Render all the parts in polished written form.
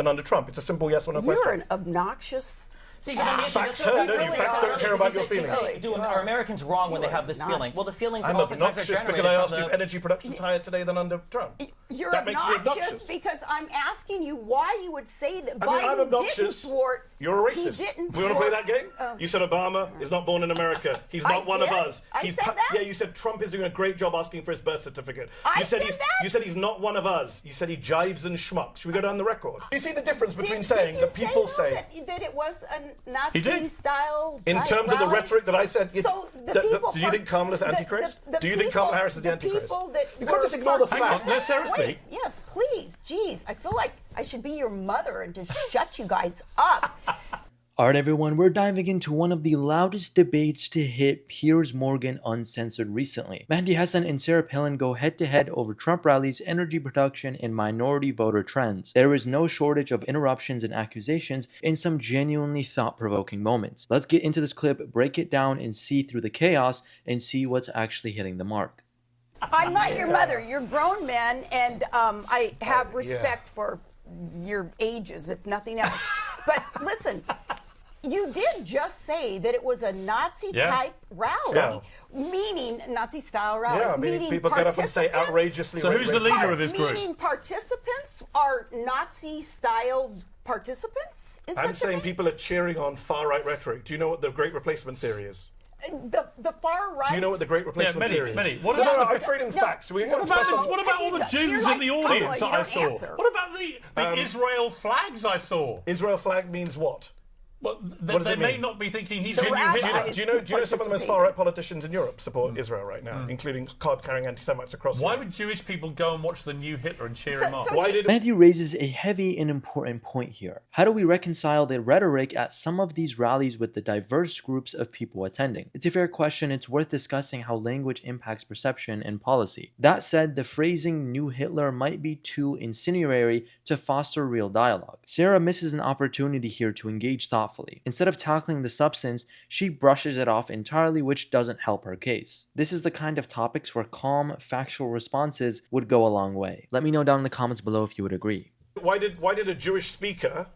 than under Trump? It's a simple yes or no question. You're an obnoxious... See, facts hurt. No, you facts don't care about your feelings. Are Americans wrong when they have this feeling? Well, the feelings I'm oftentimes are obnoxious generated because I asked you from if energy production's higher today than under Trump. You're that makes me obnoxious obnoxious because I'm asking you why you would say that I'm Biden obnoxious. didn't thwart. You're a racist. We want to play that game? You said Obama is not born in America. He's not one of us. I said that? Yeah, you said Trump is doing a great job asking for his birth certificate. I said that? You said he's not one of us. You said he jives and schmucks. Should we go down the record? Do you see the difference between saying that people say that it was a Nazi-style in terms of the rhetoric that I said? So do you think Kamala's anti-Christ? Do you think Kamala Harris is the anti-Christ? You can't just ignore the facts. Let's seriously. Yes, please. Jeez, I feel like I should be your mother and just shut you guys up. Alright everyone, we're diving into one of the loudest debates to hit Piers Morgan Uncensored recently. Mehdi Hasan and Sarah Palin go head to head over Trump rallies, energy production, and minority voter trends. There is no shortage of interruptions and accusations and some genuinely thought-provoking moments. Let's get into this clip, break it down, and see through the chaos and see what's actually hitting the mark. I'm not your mother. You're grown men, and I have respect for your ages, if nothing else. But listen, you did just say that it was a Nazi-type rally, meaning Nazi-style rally. Yeah, meaning people get up and say outrageously. So who's the leader of this group? Meaning participants are Nazi-style participants? I'm saying people are cheering on far-right rhetoric. Do you know what the Great Replacement Theory is? The far right. Do you know what the Great Replacement Theory is? No, I'm trading facts. What about all the Jews in the audience that I saw? What about the Israel flags I saw? Israel flag means what? Well, they may not be thinking he's a new Hitler. Do you know some of the most far-right politicians in Europe support Israel right now, including card-carrying anti-Semites across the world? Why would Jewish people go and watch the new Hitler and cheer him on? Mehdi raises a heavy and important point here. How do we reconcile the rhetoric at some of these rallies with the diverse groups of people attending? It's a fair question. It's worth discussing how language impacts perception and policy. That said, the phrasing new Hitler might be too incendiary to foster real dialogue. Sarah misses an opportunity here to engage thoughtfully. Instead of tackling the substance, she brushes it off entirely, which doesn't help her case. This is the kind of topics where calm, factual responses would go a long way. Let me know down in the comments below if you would agree. Why did a Jewish speaker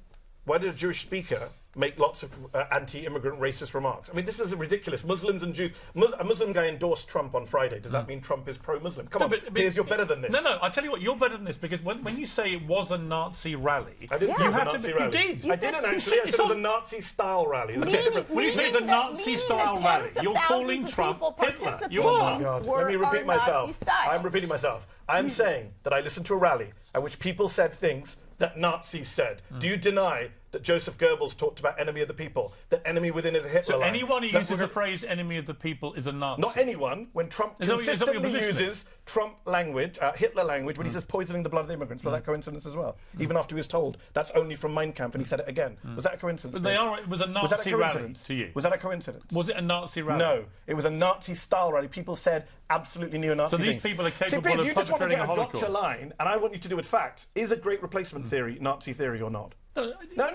make lots of anti-immigrant racist remarks? I mean, this is ridiculous. Muslims and Jews. A Muslim guy endorsed Trump on Friday. Does that mean Trump is pro-Muslim? Come on, Piers, you're better than this. No, I tell you what, you're better than this, because when you say it was a Nazi rally, I didn't say it was a Nazi rally. You did. I didn't actually. I said it was a Nazi-style rally. When you say it's a Nazi-style rally, you're calling Trump Hitler. Oh my God. Let me repeat myself. I'm repeating myself. I'm saying that I listened to a rally at which people said things that Nazis said. Do you deny that Joseph Goebbels talked about enemy of the people, that enemy within is a Hitler line? So anyone who uses the phrase enemy of the people is a Nazi? Not anyone. When Trump consistently uses Trump language, Hitler language, when he says poisoning the blood of the immigrants, was that a coincidence as well? Even after he was told that's only from Mein Kampf and he said it again. Was that a coincidence? It was a Nazi rally to you. Was that a coincidence? Was it a Nazi rally? No, it was a Nazi-style rally. People said absolutely neo-Nazi things. So these people are capable of perpetrating a Holocaust. Gotcha line, and I want you to do with facts. Is a Great Replacement theory Nazi theory or not? No.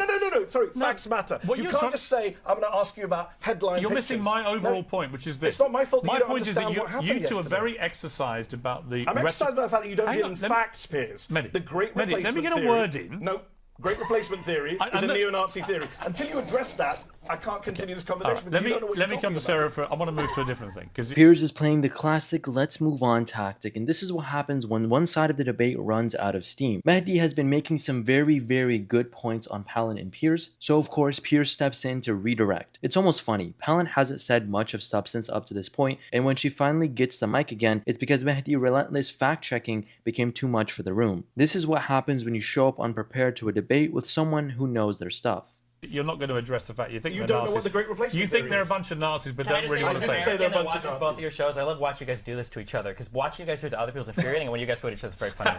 Sorry, facts matter. You can't just say, I'm going to ask you about headline You're pictures. missing my overall point, which is this. It's not my fault that my you don't point is that you two are yesterday. very exercised about the... I'm exercised about the fact that you don't deal in facts, Piers. Mehdi, the Great Replacement let me get theory, a word in. No. Great Replacement theory is a neo-Nazi theory. Until you address that, I can't continue this conversation. Right. Let me come to Sarah I want to move to a different thing. Piers is playing the classic let's move on tactic, and this is what happens when one side of the debate runs out of steam. Mehdi has been making some very, very good points on Palin and Piers, so of course Piers steps in to redirect. It's almost funny. Palin hasn't said much of substance up to this point, and when she finally gets the mic again, it's because Mehdi's relentless fact-checking became too much for the room. This is what happens when you show up unprepared to a debate with someone who knows their stuff. You're not going to address the fact you think you they're don't Nazis. know what the Great Replacement You think they're a bunch of Nazis, but don't really want to say they're a bunch of Nazis. Both of your shows, I love watching you guys do this to each other, because watching you guys do it to other people is infuriating, and when you guys go to each other, it's very funny.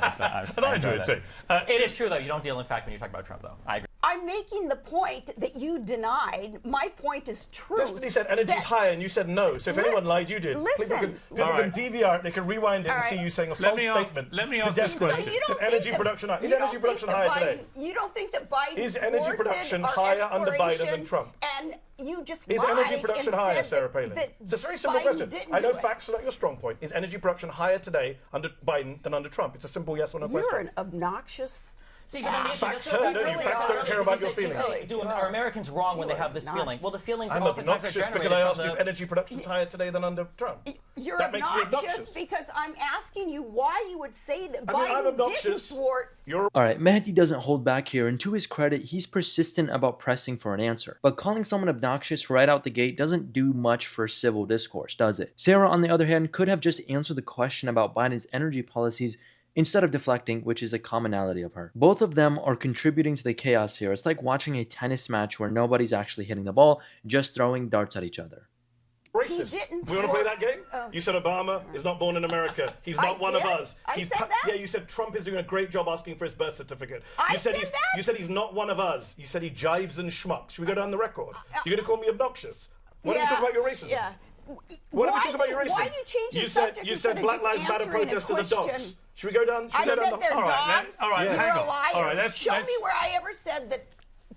So I enjoy it too. It is true, though. You don't deal in fact when you talk about Trump, though. I agree. I'm making the point that you denied. My point is true. Destiny said energy's higher, and you said no. So if anyone lied, you did. Listen. People can DVR it, they can rewind it and see you saying a false statement. Let me ask this question. Energy production higher. Is energy production higher today? You don't think that Biden is energy production higher under Biden than Trump? And you just is energy production higher, Sarah Palin? It's a very simple question. I know facts are not your strong point. Is energy production higher today under Biden than under Trump? It's a simple yes or no question. You're an obnoxious... See, but then the issue facts don't care about your feelings. Are Americans wrong when they have this feeling? Well, the feelings I'm oftentimes are obnoxious generated because I asked from if energy production's higher today than under Trump. You're that makes me obnoxious because I'm asking you why you would say that Biden I'm didn't thwart. Alright, Mehdi doesn't hold back here, and to his credit, he's persistent about pressing for an answer. But calling someone obnoxious right out the gate doesn't do much for civil discourse, does it? Sarah, on the other hand, could have just answered the question about Biden's energy policies instead of deflecting, which is a commonality of her. Both of them are contributing to the chaos here. It's like watching a tennis match where nobody's actually hitting the ball, just throwing darts at each other. Racist. We want to play that game? You said Obama is not born in America. He's not one of us. I said that? Yeah, you said Trump is doing a great job asking for his birth certificate. I said that? You said he's not one of us. You said he jives and schmucks. Should we go down the record? You're going to call me obnoxious? Why don't we talk about your racism? Yeah. Why don't we talk about your racism? Why do you change the subject? You said Black Lives Matter protesters are dogs. Should we go down? I said they're dogs. All right, You're hang a on. liar. All right, Show me where I ever said that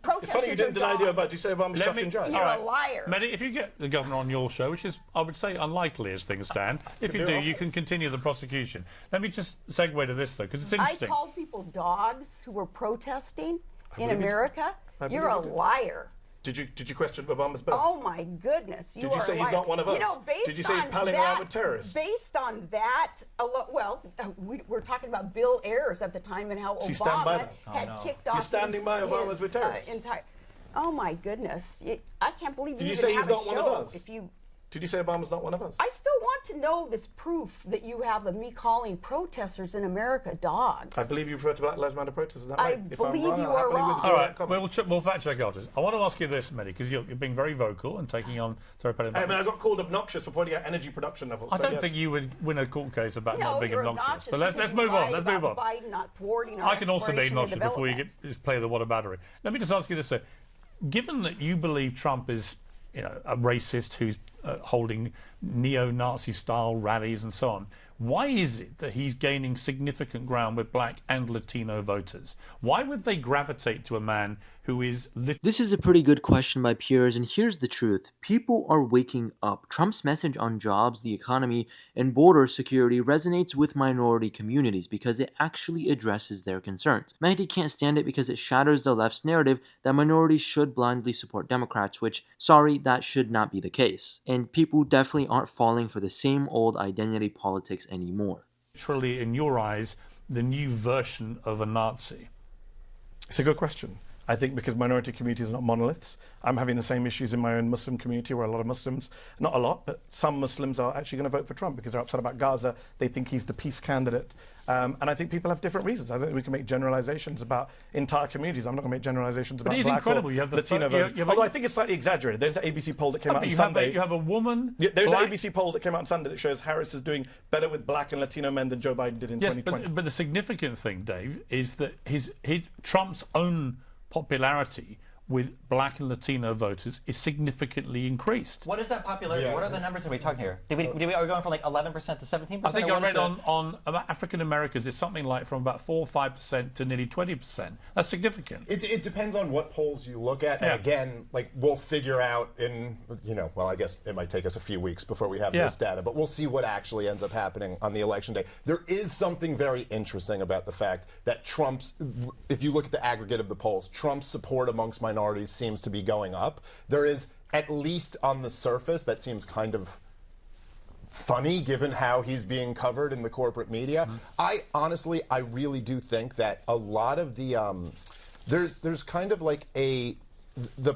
protesters It's funny you didn't deny the Obama. You say Obama's shocking judge. You're a liar. Mehdi, if you get the governor on your show, which is, I would say, unlikely as things stand, if you do, you can continue the prosecution. Let me just segue to this, though, because it's interesting. I called people dogs who were protesting in America. You're a liar. Did you question Obama's birth? Oh my goodness! Did you say he's not one of us? You know, Did you say he's palling around with terrorists? Based on that, we're talking about Bill Ayers at the time and how Obama had kicked off. You're standing by Obama's with terrorists. Oh my goodness! I can't believe you Did you even say have he's not a one of show. us? Did you say Obama's not one of us? I still want to know this proof that you have of me calling protesters in America dogs. I believe you referred to Black Lives Matter protesters that way. I believe you are wrong. All right, we'll fact check afterwards. I want to ask you this, Mehdi, because you're being very vocal and taking on Sarah Palin. I got called obnoxious for pointing out energy production levels. I don't think you would win a court case about not being obnoxious. But let's move on. Let's move on. Biden not thwarting our I can also be exploration obnoxious before you just play the what a battery. Let me just ask you this, though. Given that you believe Trump is a racist who's holding neo-Nazi style rallies and so on, why is it that he's gaining significant ground with black and Latino voters? Why would they gravitate to a man who is... This is a pretty good question by Piers, and here's the truth. People are waking up. Trump's message on jobs, the economy, and border security resonates with minority communities because it actually addresses their concerns. Mehdi can't stand it because it shatters the left's narrative that minorities should blindly support Democrats, which, sorry, that should not be the case. And people definitely aren't falling for the same old identity politics anymore. Literally, in your eyes, the new version of a Nazi? It's a good question. I think because minority communities are not monoliths. I'm having the same issues in my own Muslim community where a lot of Muslims, not a lot, but some Muslims are actually going to vote for Trump because they're upset about Gaza. They think he's the peace candidate. And I think people have different reasons. I think we can make generalizations about entire communities. I'm not going to make generalizations about black or Latino voters. Although I think it's slightly exaggerated. There's an ABC poll that came out on Sunday. You have a woman... There's an ABC poll that came out on Sunday that shows Harris is doing better with black and Latino men than Joe Biden did in 2020. But the significant thing, Dave, is that Trump's own popularity with black and Latino voters is significantly increased. What is that popularity? What are the numbers that we're talking here? Are we going from like 11% to 17%? I think I read on African Americans, it's something like from about 4 or 5% to nearly 20%. That's significant. It depends on what polls you look at. And again, like we'll figure out in, well, I guess it might take us a few weeks before we have this data, but we'll see what actually ends up happening on the election day. There is something very interesting about the fact that if you look at the aggregate of the polls, Trump's support amongst minorities seems to be going up. There is, at least on the surface, that seems kind of funny given how he's being covered in the corporate media. I really do think that a lot of the there's kind of like the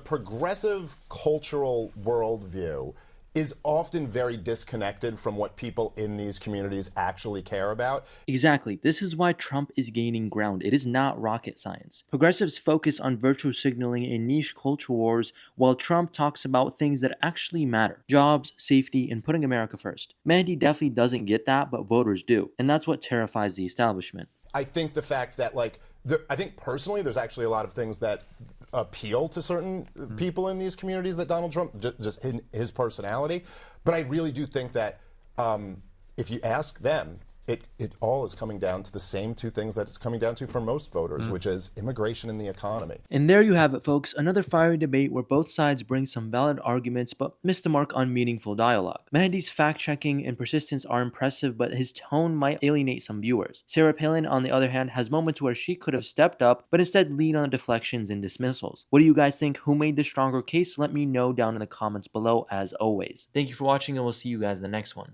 progressive cultural worldview is often very disconnected from what people in these communities actually care about. Exactly. This is why Trump is gaining ground. It is not rocket science. Progressives focus on virtue signaling and niche culture wars, while Trump talks about things that actually matter. Jobs, safety, and putting America first. Mehdi definitely doesn't get that, but voters do. And that's what terrifies the establishment. I think the fact that, I think personally there's actually a lot of things that appeal to certain people in these communities that Donald Trump, just in his personality. But I really do think that if you ask them, it all is coming down to the same two things that it's coming down to for most voters, which is immigration and the economy. And there you have it, folks. Another fiery debate where both sides bring some valid arguments but miss the mark on meaningful dialogue. Mehdi's fact-checking and persistence are impressive, but his tone might alienate some viewers. Sarah Palin, on the other hand, has moments where she could have stepped up, but instead leaned on deflections and dismissals. What do you guys think? Who made the stronger case? Let me know down in the comments below, as always. Thank you for watching, and we'll see you guys in the next one.